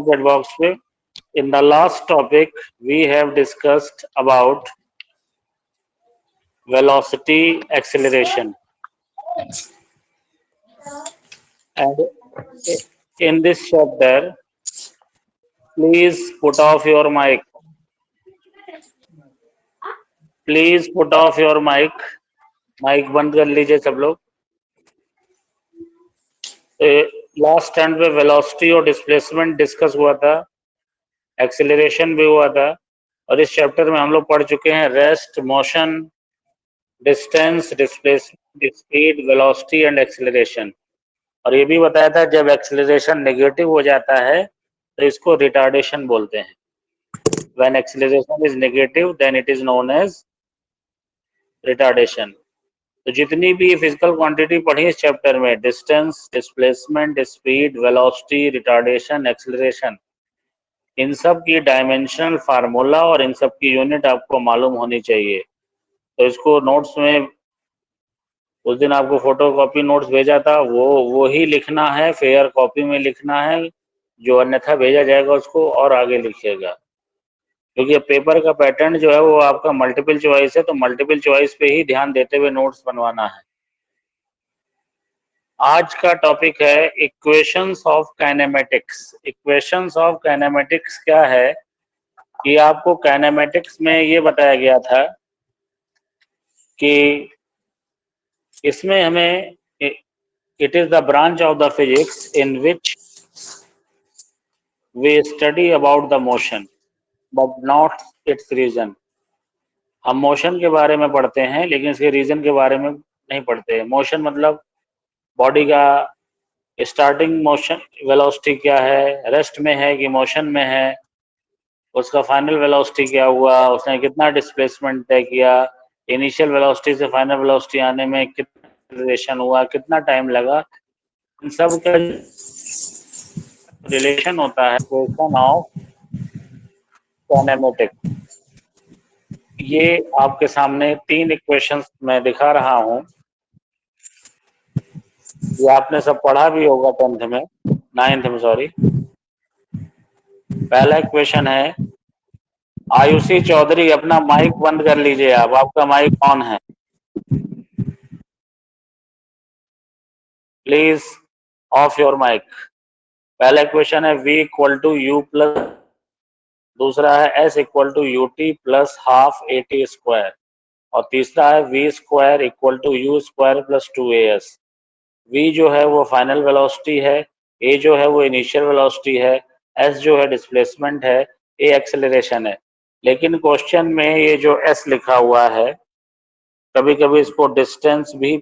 Chat box पे। In the last topic, we have discussed about velocity acceleration, and in this chapter, please put off your mic. Please put off your mic. Mic बंद कर लीजिए सब लोग। Last stand पे velocity और displacement discuss हुआ था, एक्सेलरेशन भी हुआ था, और इस चैप्टर में हम लोग पढ़ चुके हैं rest, motion, distance, displacement, speed, velocity and acceleration. और ये भी बताया था जब एक्सेलरेशन नेगेटिव हो जाता है तो इसको रिटार्डेशन बोलते हैं। When acceleration is negative then it is known as retardation. तो जितनी भी फिजिकल क्वांटिटी पढ़ी इस चैप्टर में, distance, displacement, speed, velocity, retardation, acceleration, इन सब की डायमेंशनल फार्मूला और इन सब की यूनिट आपको मालूम होनी चाहिए। तो इसको नोट्स में उस दिन आपको फोटोकॉपी नोट्स भेजा था, वो ही लिखना है, फेयर कॉपी में लिखना है, जो अन्यथा भेजा जाएगा उसको और आगे लिखिएगा, क्योंकि पेपर का पैटर्न जो है वो आपका मल्टीपल चॉइस है, तो मल्टीपल चॉइस पे ही ध्यान देते हुए नोट्स बनवाना है। आज का टॉपिक है equations of kinematics. Equations of kinematics क्या है कि आपको काइनेमेटिक्स में ये बताया गया था कि इसमें हमें it is the branch of the physics in which we study about the motion but not its reason। हम मोशन के बारे में पढ़ते हैं लेकिन इसके रीजन के बारे में नहीं पढ़ते। मोशन मतलब बॉडी का स्टार्टिंग मोशन वेलोसिटी क्या है, रेस्ट में है कि मोशन में है, उसका फाइनल वेलोसिटी क्या हुआ, उसने कितना डिस्प्लेसमेंट तय किया, इनिशियल वेलोसिटी से फाइनल वेलोसिटी आने में कितना एक्सेलरेशन हुआ, कितना टाइम लगा, इन सब का रिलेशन होता है इक्वेशन ऑफ काइनेमेटिक्स। ये आपके सामने 3 इक्वेशंस मैं दिखा रहा हूं, ये आपने सब पढ़ा भी होगा 10th में, 9th में सॉरी। पहला इक्वेशन है, आयुषी चौधरी अपना माइक बंद कर लीजिए, आप, आपका माइक ऑन है, प्लीज ऑफ योर माइक। पहला इक्वेशन है v equal to you plus, दूसरा है s equal to U T plus half A T square, और तीसरा है v square equal to you square plus 2as। v जो है वो फाइनल वेलोसिटी है, a जो है वो इनिशियल वेलोसिटी है, s जो है डिस्प्लेसमेंट है, a एक्सेलरेशन है। लेकिन क्वेश्चन में ये जो s लिखा हुआ है, कभी कभी इसको डिस्टेंस भी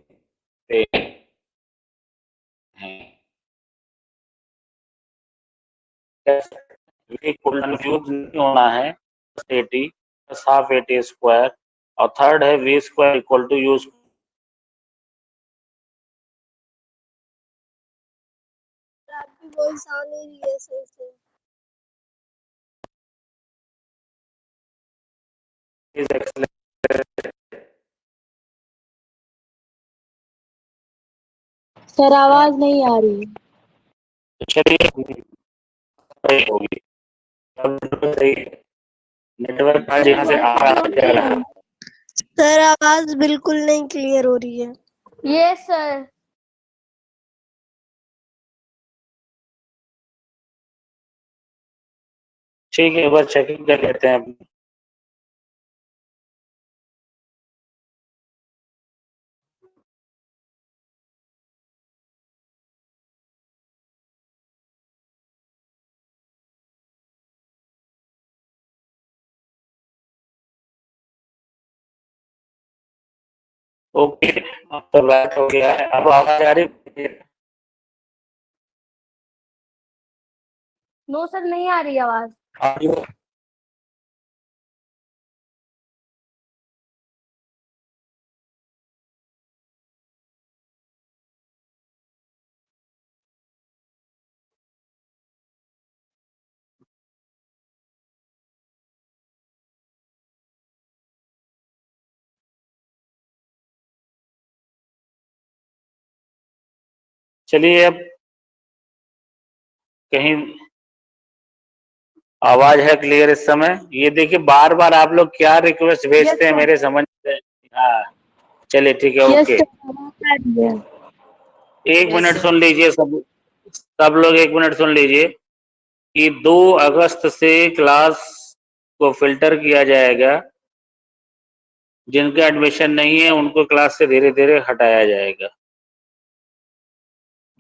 कंफ्यूज नहीं होना है, a t plus half A T square, और थर्ड है v square equal to u. आपकी वॉइस आ नहीं रही है सही से। सर आवाज नहीं आ रही। चलिए सही होगी, सही नेटवर्क का जहाँ से आ रहा है। सर आवाज बिल्कुल नहीं क्लियर हो रही है। Yes sir. ठीक है, एक बार चेकिंग कर लेते हैं। ओके, अब तो बैक हो गया है, अब आवाज आ रही है? नो सर, नहीं आ रही आवाज। ऑडियो चलिए अब कहीं आवाज है क्लियर इस समय? ये देखिए बार बार आप लोग क्या रिक्वेस्ट भेजते हैं sir. मेरे समझ से। हाँ चलिए ठीक है Yes, ओके। sir. आवाज आ रही है। एक मिनट सुन लीजिए सब लोग, एक मिनट सुन लीजिए कि 2 अगस्त से क्लास को फिल्टर किया जाएगा। जिनका एडमिशन नहीं है उनको क्लास से धीरे धीरे हटाया जाएगा।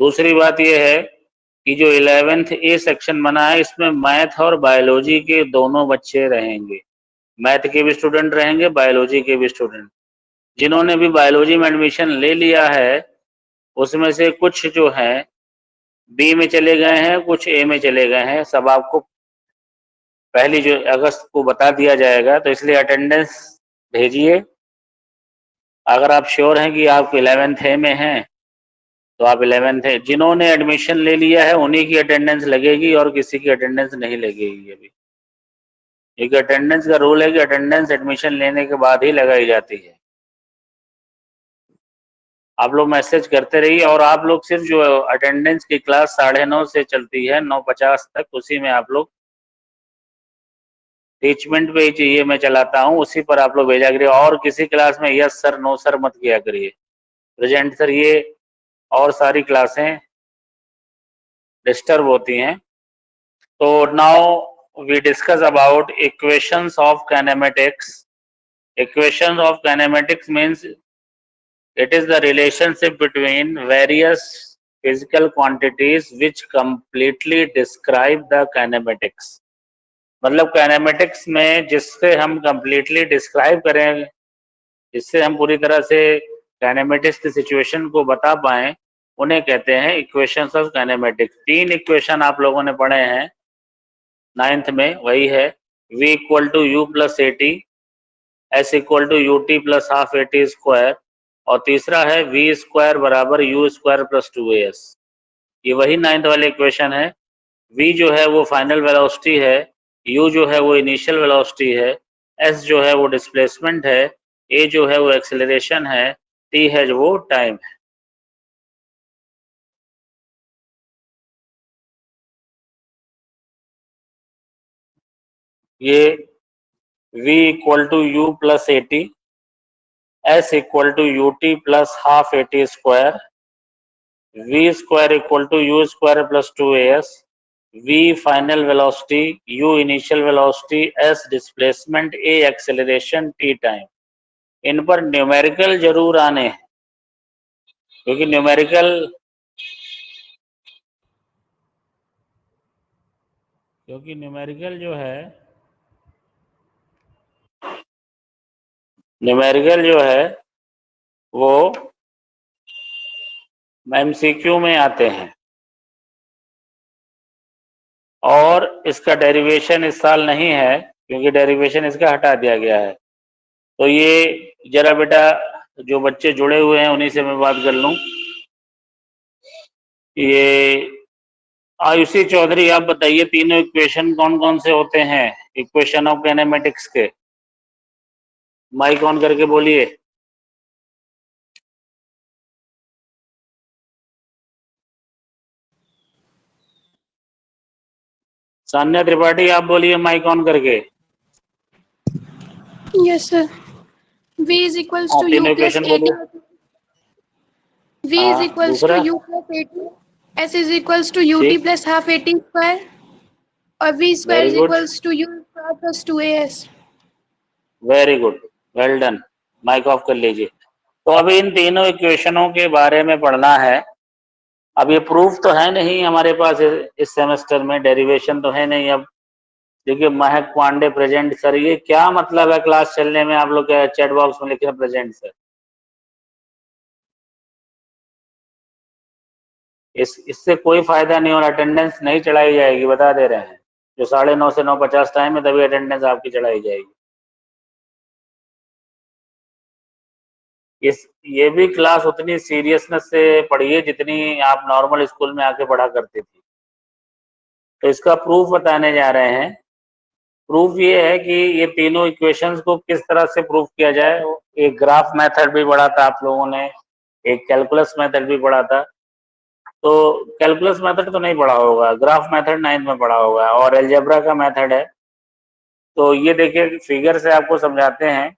दूसरी बात यह है कि जो 11th ए सेक्शन बना है इसमें मैथ और बायोलॉजी के दोनों बच्चे रहेंगे। मैथ के भी स्टूडेंट रहेंगे, बायोलॉजी के भी स्टूडेंट। जिन्होंने भी बायोलॉजी में एडमिशन ले लिया है उसमें से कुछ जो हैं बी में चले गए हैं, कुछ ए में चले गए हैं। सब आपको पहली जो अगस्त को बता दिया जाएगा, तो इसलिए अटेंडेंस भेजिए। अगर आप श्योर हैं कि आप 11th ए में हैं तो आप 11th ए, जिन्होंने एडमिशन ले लिया है उन्हीं की अटेंडेंस लगेगी और किसी की अटेंडेंस नहीं लगेगी अभी, क्योंकि अटेंडेंस का रूल है कि अटेंडेंस एडमिशन लेने के बाद ही लगाई जाती है। आप लोग मैसेज करते रहिए और आप लोग सिर्फ जो अटेंडेंस की क्लास 9:30 से चलती है 9:50 तक, उसी में आप लोग टीचमेंट पे ही चाहिए मैं चलाता हूँ, उसी पर आप लोग भेजा करिए। और किसी क्लास में यस सर नो सर मत किया करिए। प्रेजेंट सर ये और सारी क्लासें डिस्टर्ब होती हैं। तो now we discuss about equations of kinematics. Equations of kinematics means it is the relationship between various physical quantities which completely describe the kinematics। मतलब काइनेमेटिक्स में जिससे हम कंप्लीटली डिस्क्राइब करें, जिससे हम पूरी तरह से काइनेमेटिक्स की सिचुएशन को बता पाएं, उन्हें कहते हैं इक्वेशंस ऑफ काइनेमेटिक्स। 3 इक्वेशन आप लोगों ने पढ़े हैं 9th में, वही है v equal to you plus A T, S equal to U T plus half A T square, और तीसरा है v स्क्वायर बराबर यू स्क्वायर प्लस 2as। ये वही 9th वाले इक्वेशन है। v जो है वो फाइनल वेलोसिटी है, u जो है वो इनिशियल वेलोसिटी है, s जो है वो डिस्प्लेसमेंट है, a जो है वो एक्सेलरेशन है, t है जो वो टाइम है। ये v equal to you plus A T, S equal to U T plus half A T square, v square equal to you square plus 2as, v final velocity, u initial velocity, s displacement, a acceleration, t time. इन पर numerical जरूर आने हैं, क्योंकि numerical जो है वो MCQ में आते हैं। और इसका डेरिवेशन इस साल नहीं है क्योंकि डेरिवेशन इसका हटा दिया गया है। तो ये जरा बेटा जो बच्चे जुड़े हुए हैं उन्हीं से मैं बात कर लूं। ये आयुषी चौधरी आप बताइए तीनों इक्वेशन कौन कौन से होते हैं इक्वेशन ऑफ काइनेमेटिक्स के? माइक ऑन करके बोलिए। सान्या त्रिपाठी आप बोलिए माइक ऑन करके। Yes, sir. V is equals to तीनों U plus इक्वेशन 80. बोलिए। V is equals to दूसरा U plus 80. S is equals to UT ठीक, plus half 80 square. और V square very is good, equals to U square plus 2AS. Very good, well done. Mic off कर लीजिए। तो अभी इन तीनों इक्वेशनों के बारे में पढ़ना है। अब ये प्रूफ तो है नहीं हमारे पास इस सेमेस्टर में, डेरिवेशन तो है नहीं। अब देखिए महक पांडे प्रेजेंट सर, ये क्या मतलब है क्लास चलने में? आप लोग चैट बॉक्स में लिखे प्रेजेंट सर। इससे कोई फायदा नहीं और अटेंडेंस नहीं चढ़ाई जाएगी, बता दे रहे हैं। जो 9:30 से 9:50 टाइम है तभी अटेंडेंस आपकी चढ़ाई जाएगी। ये भी क्लास उतनी सीरियसनेस से पढ़िए जितनी आप नॉर्मल स्कूल में आके पढ़ा करती थी। तो इसका प्रूफ बताने जा रहे हैं। प्रूफ ये है कि ये तीनों इक्वेशंस को किस तरह से प्रूफ किया जाए। एक ग्राफ मेथड भी पढ़ा था आप लोगों ने, एक कैलकुलस मेथड भी पढ़ा था। तो कैलकुलस मेथड तो नहीं पढ़ा होगा, ग्राफ मेथड 9th में पढ़ा होगा और अलजेब्रा का मेथड है। तो ये देखिए फिगर से आपको समझाते हैं,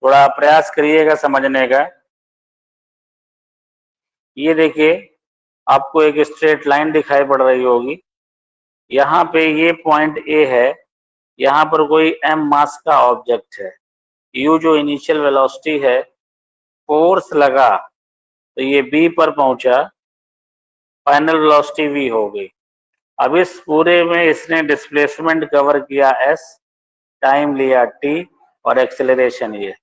थोड़ा प्रयास करिएगा समझने का। ये देखिए आपको एक स्ट्रेट लाइन दिखाई पड़ रही होगी, यहाँ पे ये पॉइंट ए है, यहाँ पर कोई m मास का ऑब्जेक्ट है, u जो इनिशियल वेलोसिटी है, फोर्स लगा तो ये b पर पहुंचा, फाइनल वेलोसिटी v हो गई। अब इस पूरे में इसने डिस्प्लेसमेंट कवर किया s, टाइम लिया t और एक्सेलरेशन ये।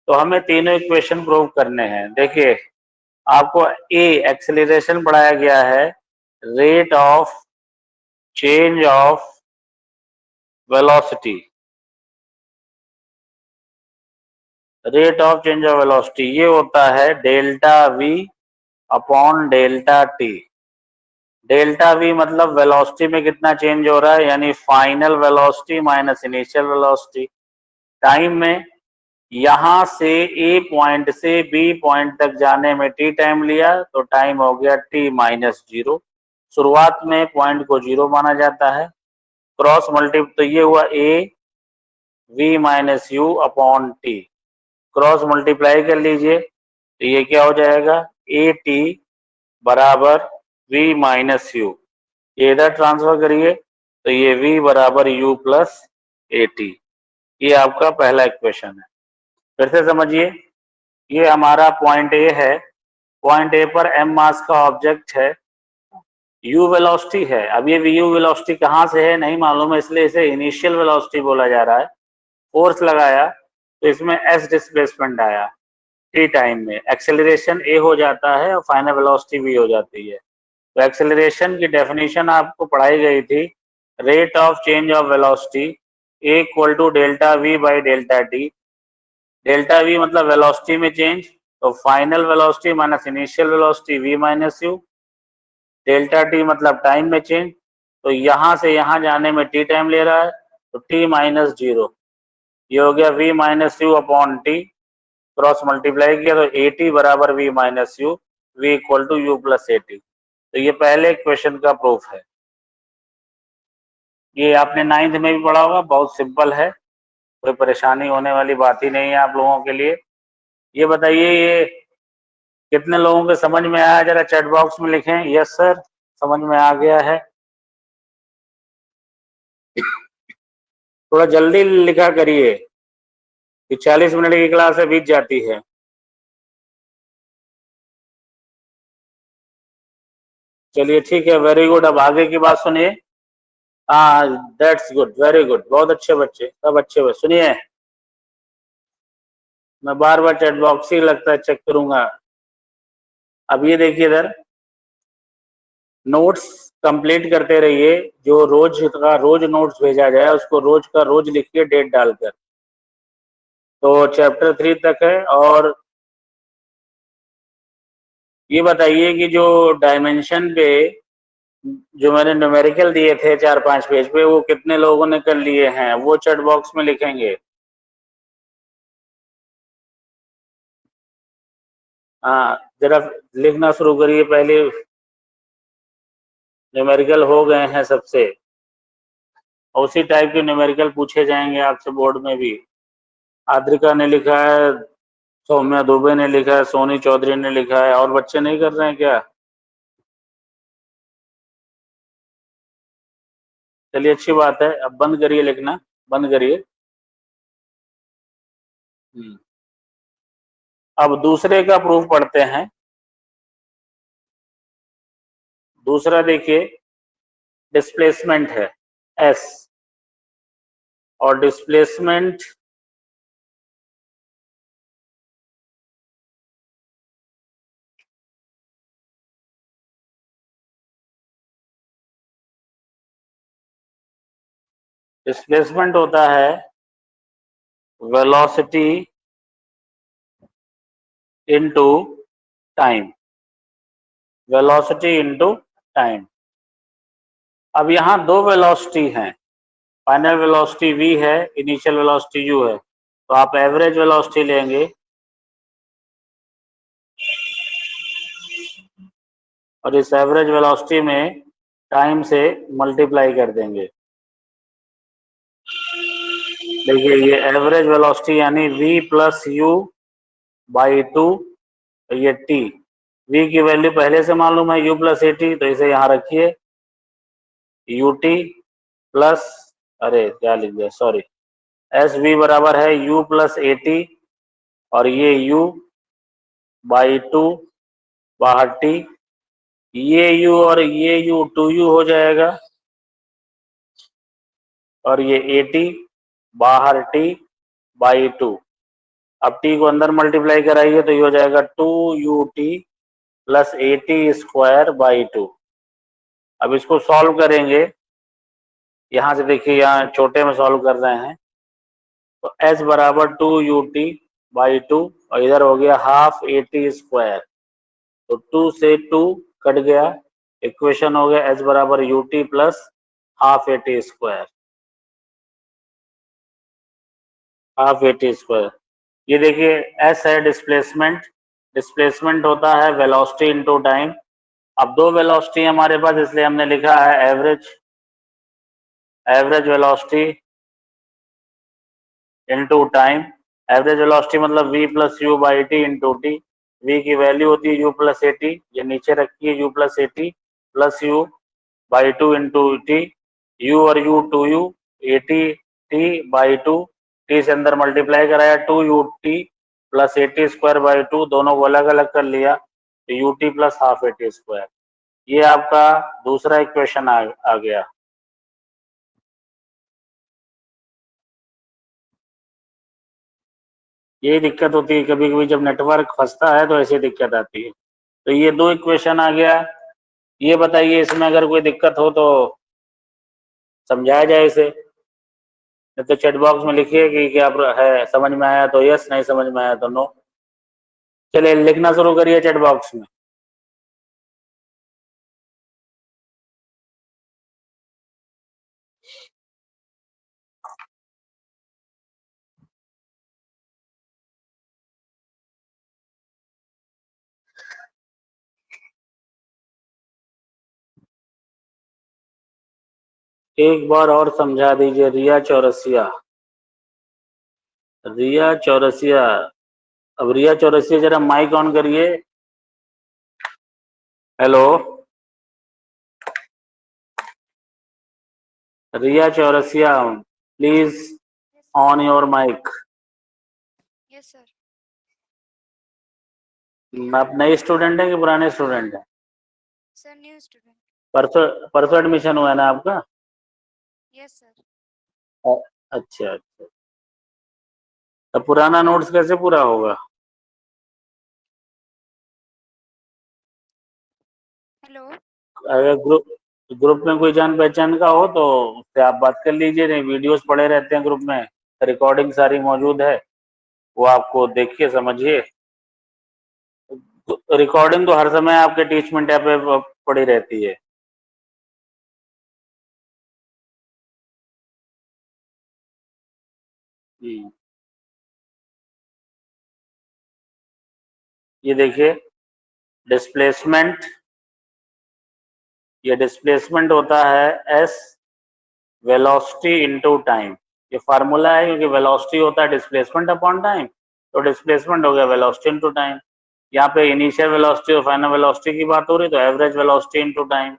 तो हमें तीनों इक्वेशन प्रूव करने हैं। देखिए आपको a एक्सेलरेशन पढ़ाया गया है, rate of change of velocity, rate of change of velocity ये होता है delta v upon delta t। Delta v मतलब वेलोसिटी में कितना चेंज हो रहा है, यानी final velocity minus initial velocity. Time में यहां से a पॉइंट से b पॉइंट तक जाने में t टाइम लिया तो टाइम हो गया t माइनस 0। शुरुआत में पॉइंट को 0 माना जाता है। क्रॉस मल्टी तो ये हुआ a v minus u upon t, cross multiply कर लीजिए तो ये क्या हो जाएगा, ए टी बराबर v माइनस यू। ये इधर ट्रांसफर करिए तो ये v बराबर u प्लस ए टी। ये आपका पहला इक्वेशन है। फिर से समझिए, ये हमारा पॉइंट ए है, पॉइंट ए पर m मास का ऑब्जेक्ट है, u वेलोसिटी है। अब ये vu वेलोसिटी कहाँ से है नहीं मालूम है, इसलिए इसे इनिशियल वेलोसिटी बोला जा रहा है। फोर्स लगाया तो इसमें s डिस्प्लेसमेंट आया t टाइम में, एक्सेलरेशन a हो जाता है और फाइनल वेलोसिटी v हो जाती है। तो एक्सेलरेशन की डेफिनेशन आपको पढ़ाई गई थी, rate of change of velocity a equal to delta v by delta t. Delta v मतलब वेलोसिटी में चेंज, तो final velocity minus initial velocity v minus u. Delta t मतलब टाइम में चेंज, तो यहाँ से यहाँ जाने में t टाइम ले रहा है तो t माइनस 0, ये हो गया v minus u upon t. Cross multiply किया तो ए टी बराबर v minus u, v equal to you plus A t. तो ये पहले क्वेश्चन का प्रूफ है। ये आपने 9th में भी पढ़ा होगा, बहुत सिंपल है, कोई परेशानी होने वाली बात ही नहीं है आप लोगों के लिए। ये बताइए ये कितने लोगों के समझ में आया, जरा चैट बॉक्स में लिखें यस सर समझ में आ गया है। थोड़ा जल्दी लिखा करिए कि 40 मिनट की क्लास है, बीत जाती है। चलिए ठीक है, वेरी गुड। अब आगे की बात सुनिए। हाँ दैट्स गुड, वेरी गुड, बहुत अच्छे बच्चे, सब अच्छे बच्चे। सुनिए मैं बार बार चैट बॉक्स ही लगता है चेक करूंगा। अब ये देखिए इधर नोट्स कंप्लीट करते रहिए, जो रोज का रोज नोट्स भेजा जाए उसको रोज का रोज लिखिए डेट डालकर। तो चैप्टर 3 तक है। और ये बताइए कि जो डायमेंशन पे जो मैंने न्यूमेरिकल दिए थे 4-5 पेज पे, वो कितने लोगों ने कर लिए हैं, वो चैट बॉक्स में लिखेंगे। हाँ जरा लिखना शुरू करिए, पहले न्यूमेरिकल हो गए हैं सबसे, उसी टाइप के न्यूमेरिकल पूछे जाएंगे आपसे बोर्ड में भी। आद्रिका ने लिखा है, सौम्या दुबे ने लिखा है, सोनी चौधरी ने लिखा है, और बच्चे नहीं कर रहे हैं क्या? चलिए अच्छी बात है। अब बंद करिए लिखना, बंद करिए। अब दूसरे का प्रूफ पढ़ते हैं। दूसरा देखिए डिस्प्लेसमेंट है s, और डिस्प्लेसमेंट डिस्प्लेसमेंट होता है velocity into time, velocity into time. अब यहाँ दो वेलोसिटी हैं, फाइनल वेलोसिटी v है, इनिशियल वेलोसिटी u है। तो आप एवरेज वेलोसिटी लेंगे और इस एवरेज वेलोसिटी में टाइम से मल्टीप्लाई कर देंगे। देखिए ये एवरेज वेलोसिटी यानी v प्लस यू बाई 2, ये t, v की वैल्यू पहले से मालूम है u प्लस ए टी, तो इसे यहाँ रखिए यू टी प्लस, अरे क्या लिख दिया सॉरी, एस वी बराबर है u प्लस ए टी, और ये u बाई 2 बाहर t, ये u और ये u 2u हो जाएगा, और ये ए टी बाहर t बाई 2। अब t को अंदर मल्टीप्लाई कराइए तो ये हो जाएगा 2ut plus A T square by 2। अब इसको सॉल्व करेंगे, यहां से देखिए यहाँ छोटे में सॉल्व कर रहे हैं, तो s बराबर 2ut बाई 2, और इधर हो गया हाफ ए टी स्क्वायर, तो 2 से 2 कट गया, इक्वेशन हो गया s बराबर ut plus half A T square, half A T square. ये देखिए s है डिस्प्लेसमेंट, डिस्प्लेसमेंट होता है वेलोसिटी इनटू टाइम। अब दो वेलोसिटी हमारे पास, इसलिए हमने लिखा है average velocity into time. Average velocity मतलब v plus you by T into T. v की वैल्यू होती है u प्लस ए टी, ये नीचे रखिए u plus A t plus you by 2 into T, u और u 2u, A T T by 2, T से अंदर मल्टीप्लाई कराया 2ut plus A T square by 2, दोनों को अलग अलग कर लिया तो U T plus half A T square. ये आपका दूसरा इक्वेशन आ गया। यही दिक्कत होती है कभी कभी, जब नेटवर्क फंसता है तो ऐसी दिक्कत आती है। तो ये दो इक्वेशन आ गया। ये बताइए इसमें अगर कोई दिक्कत हो तो समझाया जाए इसे, नहीं तो चैट बॉक्स में लिखिए कि क्या है, समझ में आया तो यस, नहीं समझ में आया तो नो। चलिए लिखना शुरू करिए चैट बॉक्स में। एक बार और समझा दीजिए रिया चौरसिया। रिया चौरसिया, अब रिया चौरसिया जरा माइक ऑन करिए। Hello Riya Chaurasia, please on your mic. Yes sir. आप नए स्टूडेंट हैं कि पुराने स्टूडेंट हैं? Sir new student. परसों एडमिशन हुआ है ना आपका? Yes sir. अच्छा अच्छा, तो पुराना नोट्स कैसे पूरा होगा? हेलो। अगर ग्रुप में कोई जान पहचान का हो तो उससे आप बात कर लीजिए, नहीं वीडियोस पड़े रहते हैं ग्रुप में, रिकॉर्डिंग सारी मौजूद है, वो आपको देखिए समझिए। रिकॉर्डिंग तो हर समय आपके टीचमेंट ऐप पे पड़ी रहती है। ये देखिए डिस्प्लेसमेंट, ये डिस्प्लेसमेंट होता है एस वेलोसिटी इनटू टाइम। ये फार्मूला है, क्योंकि वेलोसिटी होता है डिस्प्लेसमेंट अपॉन टाइम, तो डिस्प्लेसमेंट हो गया वेलोसिटी इनटू टाइम। यहाँ पे इनिशियल वेलोसिटी और फाइनल वेलोसिटी की बात हो रही, तो average velocity into time.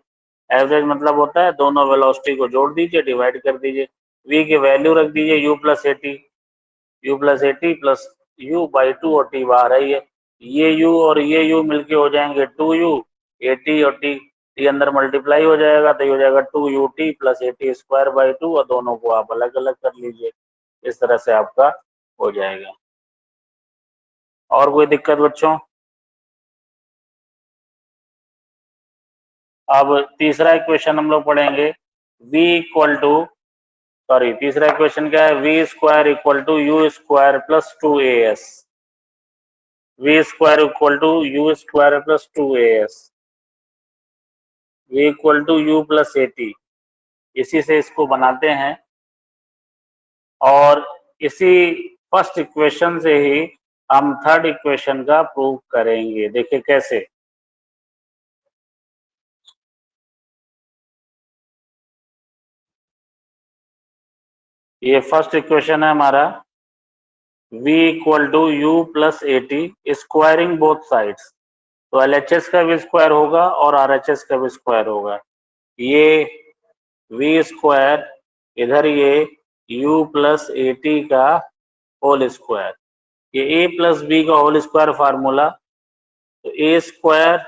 Average मतलब होता है दोनों वेलोसिटी को जोड़ दीजिए, डिवाइड कर दीजिए, v की वैल्यू रख दीजिए u plus A T, u plus A t plus you by 2, और t बाहर आई है, ये u और ये u मिलके हो जाएंगे 2u, ए टी और t अंदर मल्टीप्लाई हो जाएगा तो ये हो जाएगा 2ut plus A T square by 2, और दोनों को आप अलग अलग कर लीजिए, इस तरह से आपका हो जाएगा। और कोई दिक्कत बच्चों? अब तीसरा इक्वेशन हम लोग पढ़ेंगे, v इक्वल टू, सॉरी तीसरा इक्वेशन क्या है, v square equal to you square plus 2as, v square equal to you square plus 2as, v equal to you plus A t. इसी से इसको बनाते हैं, और इसी फर्स्ट इक्वेशन से ही हम थर्ड इक्वेशन का प्रूव करेंगे। देखिए कैसे, ये फर्स्ट इक्वेशन है हमारा, v equal to u plus A t squaring both sides, तो LHS का भी स्क्वायर होगा और RHS का भी स्क्वायर होगा। ये v स्क्वायर, इधर ये u प्लस ए टी का होल स्क्वायर, ये a प्लस b का होल स्क्वायर फार्मूला, तो a स्क्वायर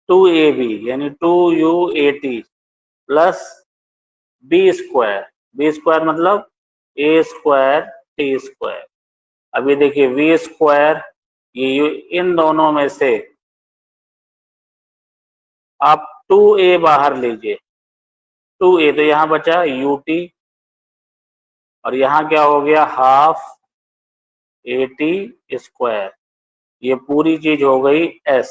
2ab यानी 2uat प्लस b स्क्वायर मतलब a स्क्वायर t स्क्वायर। अब ये देखिए v स्क्वायर, ये इन दोनों में से आप 2a बाहर लीजिए, 2a, तो यहाँ बचा ut और यहाँ क्या हो गया हाफ at स्क्वायर, ये पूरी चीज हो गई s,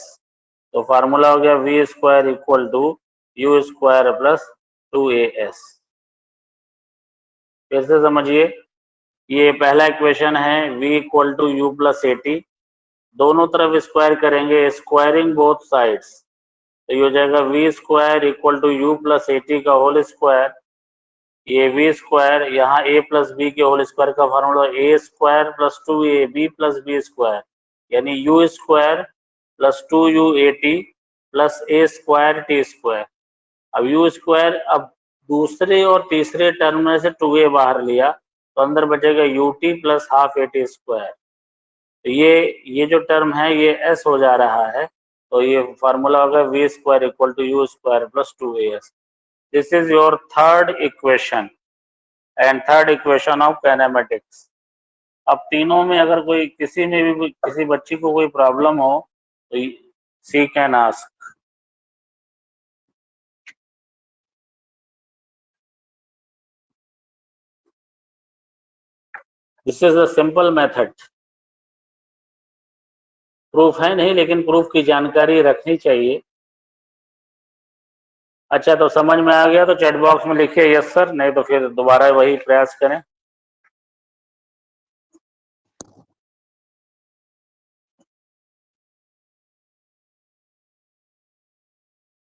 तो फार्मूला हो गया v square equal to u square plus 2as। फिर से समझिए, ये पहला इक्वेशन है v equal to you plus A t, दोनों तरफ स्क्वायर करेंगे, स्क्वायरिंग बोथ साइड्स, तो ये हो जाएगा v square equal to you plus A t का होल स्क्वायर, ये v स्क्वायर, यहाँ a प्लस बी के होल स्क्वायर का formula a square plus 2ab plus b square, यानी u square plus 2uat plus a square t square. अब u square, अब दूसरे और तीसरे टर्म में से 2a बाहर लिया तो अंदर बचेगा ut plus half at square, तो ये जो टर्म है ये s हो जा रहा है, तो ये फार्मूला होगा v square equal to you square plus 2as। This is your third equation and third equation of kinematics. अब तीनों में अगर कोई किसी में भी किसी बच्ची को कोई प्रॉब्लम हो तो she can ask. This is a simple method, proof है नहीं लेकिन प्रूफ की जानकारी रखनी चाहिए। अच्छा, तो समझ में आ गया तो चैट बॉक्स में लिखिए यस सर, नहीं तो फिर दोबारा वही प्रयास करें।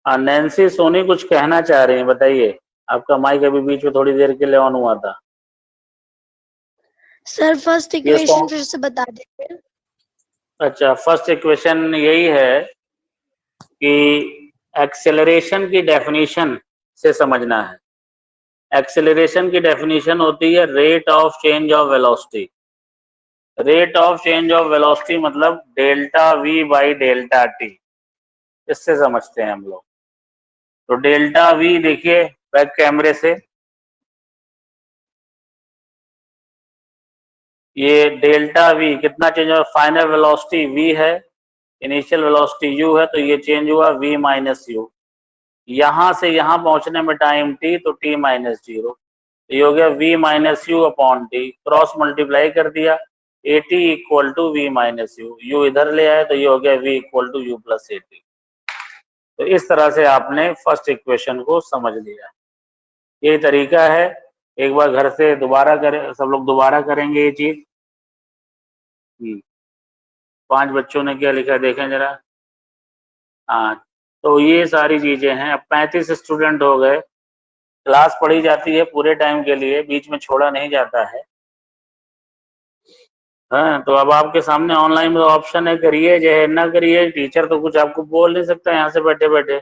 नैन्सी सोनी कुछ कहना चाह रही हैं, बताइए। आपका माइक अभी बीच में थोड़ी देर के लिए ऑन हुआ था। सर फर्स्ट इक्वेशन फिर से बता दीजिए। अच्छा, फर्स्ट इक्वेशन यही है कि एक्सेलरेशन की डेफिनेशन से समझना है। एक्सेलरेशन की डेफिनेशन होती है rate of change of velocity. Rate of change of velocity मतलब delta we by delta T, इससे समझते हैं हम लोग। तो डेल्टा वी देखिए बैक कैमरे से, ये डेल्टा वी कितना चेंज हुआ, फाइनल वेलोसिटी वी है, इनिशियल वेलोसिटी यू है, तो ये चेंज हुआ वी माइनस यू। यहाँ से यहाँ पहुंचने में टाइम टी, तो टी माइनस जीरो, ये हो गया v minus u upon t, cross multiply कर दिया, a t equal to v minus u, u इधर ले आए तो ये हो गया v equal to you plus A t. तो इस तरह से आपने फर्स्ट इक्वेशन को समझ लिया। यही तरीका है, एक बार घर से दोबारा करें, सब लोग दोबारा करेंगे ये चीज। 5 बच्चों ने क्या लिखा देखें जरा। हाँ, तो ये सारी चीजें हैं। अब 35 स्टूडेंट हो गए, क्लास पढ़ी जाती है पूरे टाइम के लिए, बीच में छोड़ा नहीं जाता है। हाँ, तो अब आपके सामने ऑनलाइन में ऑप्शन है, करिए चाहे ना करिए, टीचर तो कुछ आपको बोल नहीं सकता यहाँ से बैठे बैठे,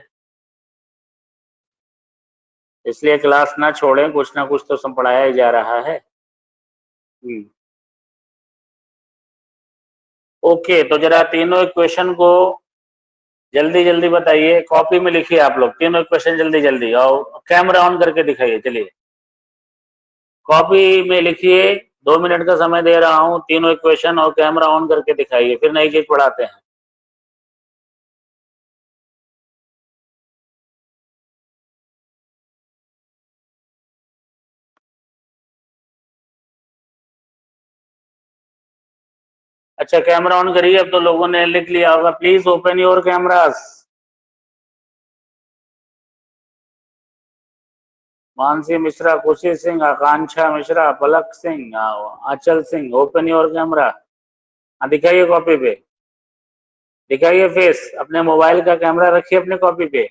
इसलिए क्लास ना छोड़ें, कुछ ना कुछ तो सब पढ़ाया ही जा रहा है। ओके, तो जरा तीनों इक्वेशन को जल्दी जल्दी बताइए, कॉपी में लिखिए आप लोग तीनों इक्वेशन जल्दी जल्दी, और कैमरा ऑन करके दिखाइए। चलिए कॉपी में लिखिए, 2 मिनट का समय दे रहा हूँ, तीनों इक्वेशन और कैमरा ऑन करके दिखाइए, फिर नई चीज पढ़ाते हैं। अच्छा, कैमरा ऑन करिए, अब तो लोगों ने लिख लिया होगा, please open your cameras. Mansi Mishra, खुशी सिंह, आकांक्षा मिश्रा, पलक सिंह, आंचल सिंह, ओपन योर कैमरा। दिखाइए कॉपी पे, दिखाइए फेस, अपने मोबाइल का कैमरा रखिए अपने कॉपी पे।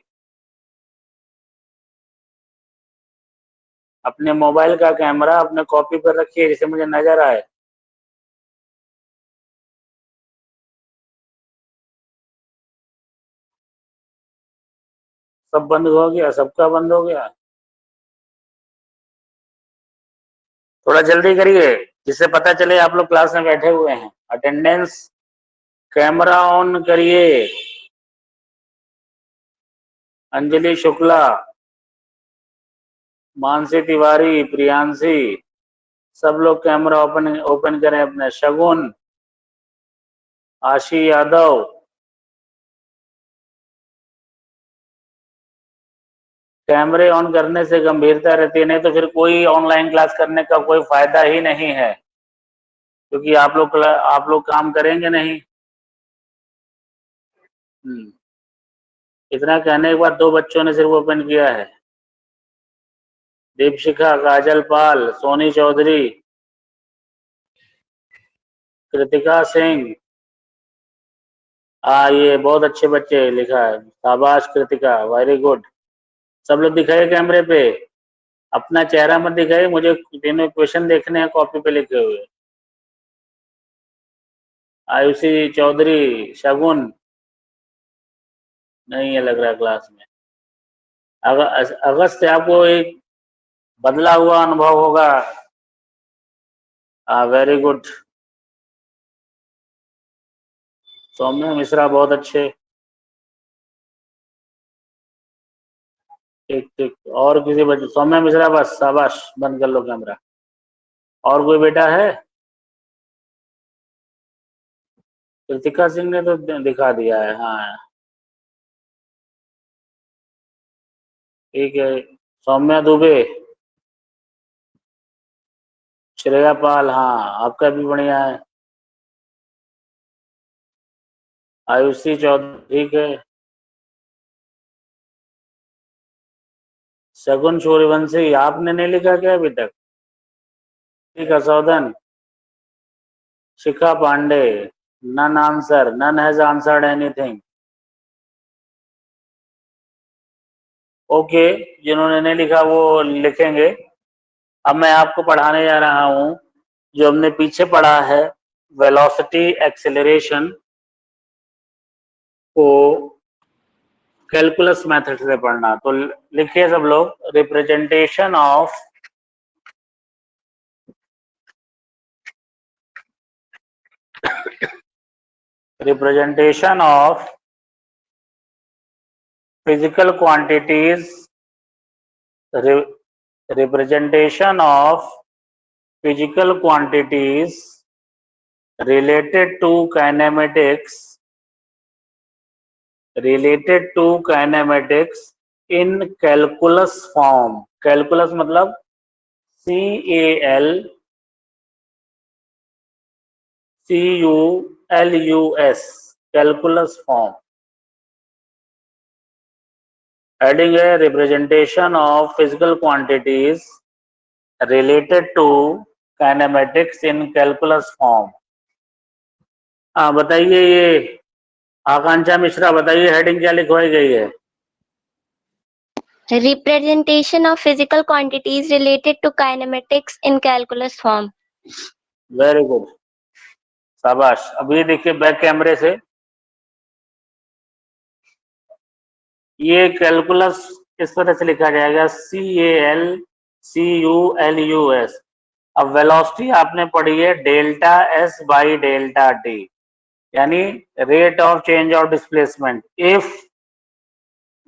अपने मोबाइल का कैमरा अपने कॉपी पर रखिए जिससे मुझे नजर आए। सब बंद हो गया, सबका बंद हो गया। थोड़ा जल्दी करिए जिससे पता चले आप लोग क्लास में बैठे हुए हैं। अटेंडेंस कैमरा ऑन करिए। अंजलि शुक्ला, मानसी तिवारी, प्रियांशी, सब लोग कैमरा ओपन करें अपने। शगुन, आशी यादव, कैमरे ऑन करने से गंभीरता रहती है, नहीं तो फिर कोई ऑनलाइन क्लास करने का कोई फायदा ही नहीं है, क्योंकि आप लोग काम करेंगे नहीं। इतना कहने के बाद 2 बच्चों ने सिर्फ ओपन किया है। दीपशिखा, काजल पाल, सोनी चौधरी, कृतिका सिंह। ये बहुत अच्छे बच्चे लिखा है, शाबाश कृतिका, वेरी गुड। सब लोग दिखाइए कैमरे पे, अपना चेहरा मत दिखाइए, मुझे तीनों क्वेश्चन देखने हैं कॉपी पे लिखे हुए। आयुषी चौधरी, शगुन नहीं है लग रहा क्लास में। अगस्त से आपको एक बदला हुआ अनुभव होगा। Very good. सौम्या मिश्रा बहुत अच्छे। ठीक ठीक। और किसी बच्चे? सौम्या मिश्रा बस, शाबाश, बंद कर लो कैमरा। और कोई बेटा है? कृतिका सिंह ने तो दिखा दिया है। हाँ ठीक है। सौम्या दुबे, श्रेया पाल, हाँ आपका भी बढ़िया है। आयुषी चौधरी, ठीक है। शगुन सूर्यवंशी, आपने नहीं लिखा क्या अभी तक? ठीक है। सौदन, Shikha Pandey, none answer, none has answered anything. Okay, जिन्होंने नहीं लिखा वो लिखेंगे। अब मैं आपको पढ़ाने जा रहा हूं जो हमने पीछे पढ़ा है, वेलोसिटी एक्सेलरेशन को कैलकुलस मेथड से पढ़ना। तो लिखिए सब लोग, representation of physical quantities, representation of physical quantities related to kinematics in calculus form। calculus मतलब CALCULUS, calculus form। Adding a representation of physical quantities related to kinematics in calculus form। बताइए, ये आकांक्षा मिश्रा बताइए, हेडिंग क्या लिखवाई गई है? Representation of physical quantities related to kinematics in calculus form। Very good, शाबाश। अब ये देखिए बैक कैमरे से, ये कैलकुलस इस तरह से लिखा जाएगा, CALCULUS। अब वेलोसिटी आपने पढ़ी है delta S by delta T, यानी rate of change of displacement. If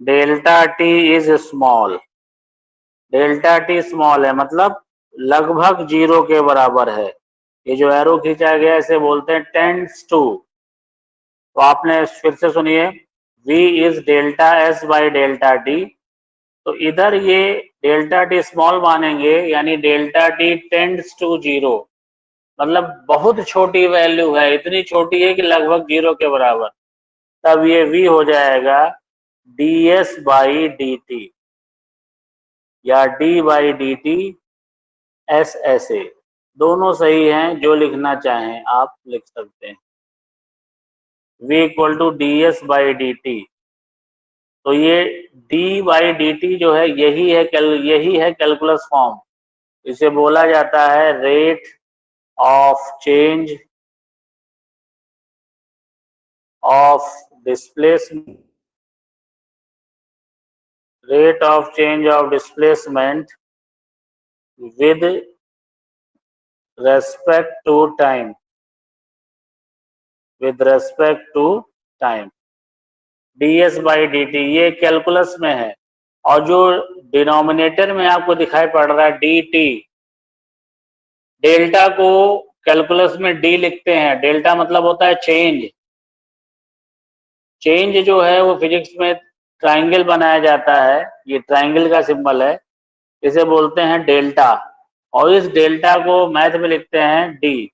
delta T is small, delta T small है मतलब लगभग 0 के बराबर है। ये जो एरो खींचा गया इसे बोलते हैं टेंड्स टू। तो आपने फिर से सुनिए, V is delta S by delta T. तो इधर ये डेल्टा टी स्मॉल मानेंगे, यानी डेल्टा टी टेंड्स टू 0, मतलब बहुत छोटी वैल्यू है, इतनी छोटी है कि लगभग 0 के बराबर। तब ये V हो जाएगा ds बाई डी टी या d by d T S ऐसे। दोनों सही हैं, जो लिखना चाहें आप लिख सकते हैं। V equal to ds by d t. तो ये d बाई डी टी जो है यही है कैलकुलस फॉर्म। इसे बोला जाता है rate of change of displacement, rate of change of displacement with respect to time, with respect to time, ds by dt। ये कैलकुलस में है, और जो डिनोमिनेटर में आपको दिखाई पड़ रहा है dt, डेल्टा को कैलकुलस में d लिखते हैं। डेल्टा मतलब होता है चेंज। चेंज जो है वो फिजिक्स में ट्राइंगल बनाया जाता है, ये ट्राइंगल का सिंबल है, इसे बोलते हैं डेल्टा, और इस डेल्टा को मैथ में लिखते हैं डी।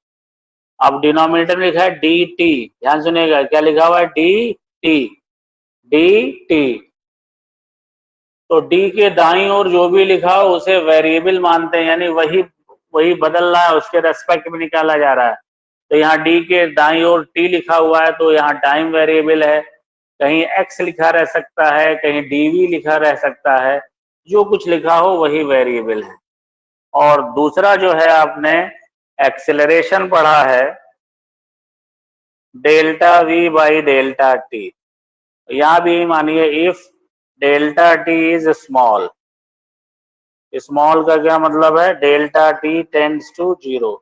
अब डिनोमिनेटर में लिखा है डी टी, ध्यान सुनिएगा क्या लिखा हुआ है, डी टी, डी टी। तो डी के दाईं ओर जो भी लिखा हो उसे वेरिएबल मानते हैं, यानी वही बदल रहा है, उसके रेस्पेक्ट में निकाला जा रहा है। तो यहाँ डी के दाईं ओर टी लिखा हुआ है, तो यहाँ टाइम वेरिएबल है, कहीं एक्स लिखा रह सकता है, कहीं डीवी लिखा रह सकता है, जो कुछ लिखा हो वही वेरिएबल है। और दूसरा जो है आपने एक्सेलरेशन पढ़ा है delta we by delta T. यहाँ भी मानिए if delta T is small, small का क्या मतलब है, डेल्टा टी टेंड्स टू 0,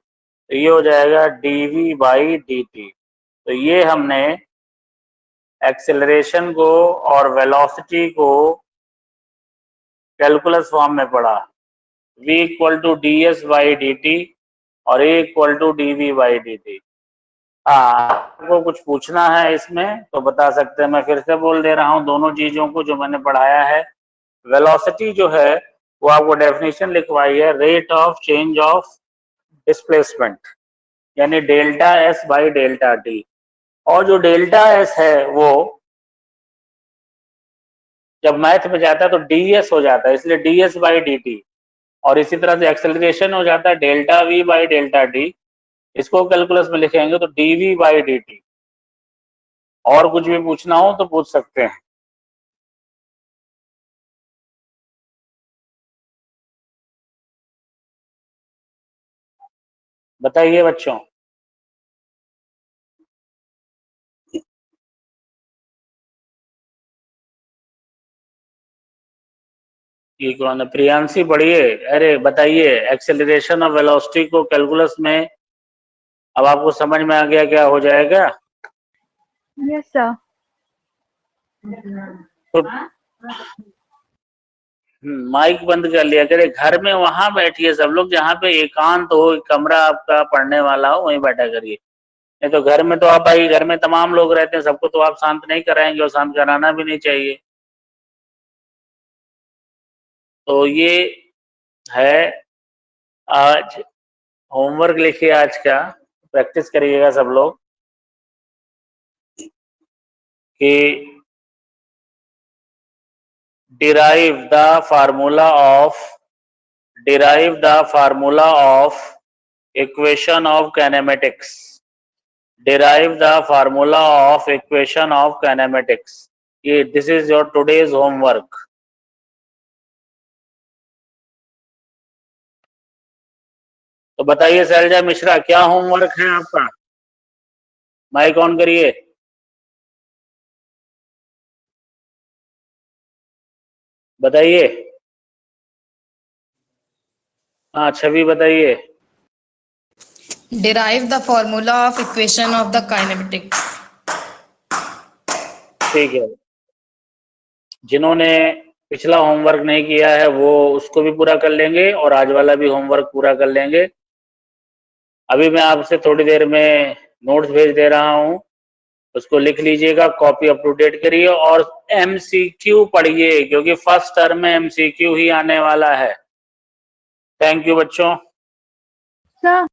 तो ये हो जाएगा डीवी बाई डी टी। तो ये हमने एक्सेलरेशन को और वेलोसिटी को कैलकुलस फॉर्म में पढ़ा, v equal to d s by d t और a equal to d v by d t. आपको कुछ पूछना है इसमें तो बता सकते हैं, मैं फिर से बोल दे रहा हूँ दोनों चीजों को जो मैंने पढ़ाया है। वेलोसिटी जो है वो आपको डेफिनेशन लिखवाई है, rate of change of displacement, यानी delta S by delta T. और जो डेल्टा एस है वो जब मैथ में जाता है तो डी एस हो जाता है, इसलिए d s by d t. और इसी तरह से एक्सेलरेशन हो जाता है delta we by delta t, इसको कैलकुलस में लिखेंगे तो d v by d t. और कुछ भी पूछना हो तो पूछ सकते हैं। बताइए बच्चों। ये कौन है, प्रियांशी पढ़िए। अरे बताइए, एक्सेलरेशन और वेलोसिटी को कैलकुलस में अब आपको समझ में आ गया क्या हो जाएगा? Yes sir. तो माइक बंद कर लिया करे, घर में वहां बैठिए सब लोग जहाँ पे एकांत हो, कमरा आपका पढ़ने वाला हो वहीं बैठा करिए। नहीं तो घर में तो आप भाई, घर में तमाम लोग रहते हैं, सबको तो आप शांत नहीं कराएंगे और शांत कराना भी नहीं चाहिए। तो ये है आज होमवर्क लिखिए, आज का प्रैक्टिस करिएगा सब लोग कि derive the formula of equation of kinematics, derive the formula of equation of kinematics। ये this is your today's homework। तो बताइए शैलजा मिश्रा, क्या होमवर्क है आपका? माइक ऑन करिए। बताइए। हाँ छवि बताइए। Derive the formula of equation of the kinematics। ठीक है, जिन्होंने पिछला होमवर्क नहीं किया है वो उसको भी पूरा कर लेंगे और आज वाला भी होमवर्क पूरा कर लेंगे। अभी मैं आपसे थोड़ी देर में नोट्स भेज दे रहा हूँ, उसको लिख लीजिएगा, कॉपी अप टू डेट करिए और एमसीक्यू पढ़िए, क्योंकि फर्स्ट टर्म में एमसीक्यू ही आने वाला है। थैंक यू बच्चों। सर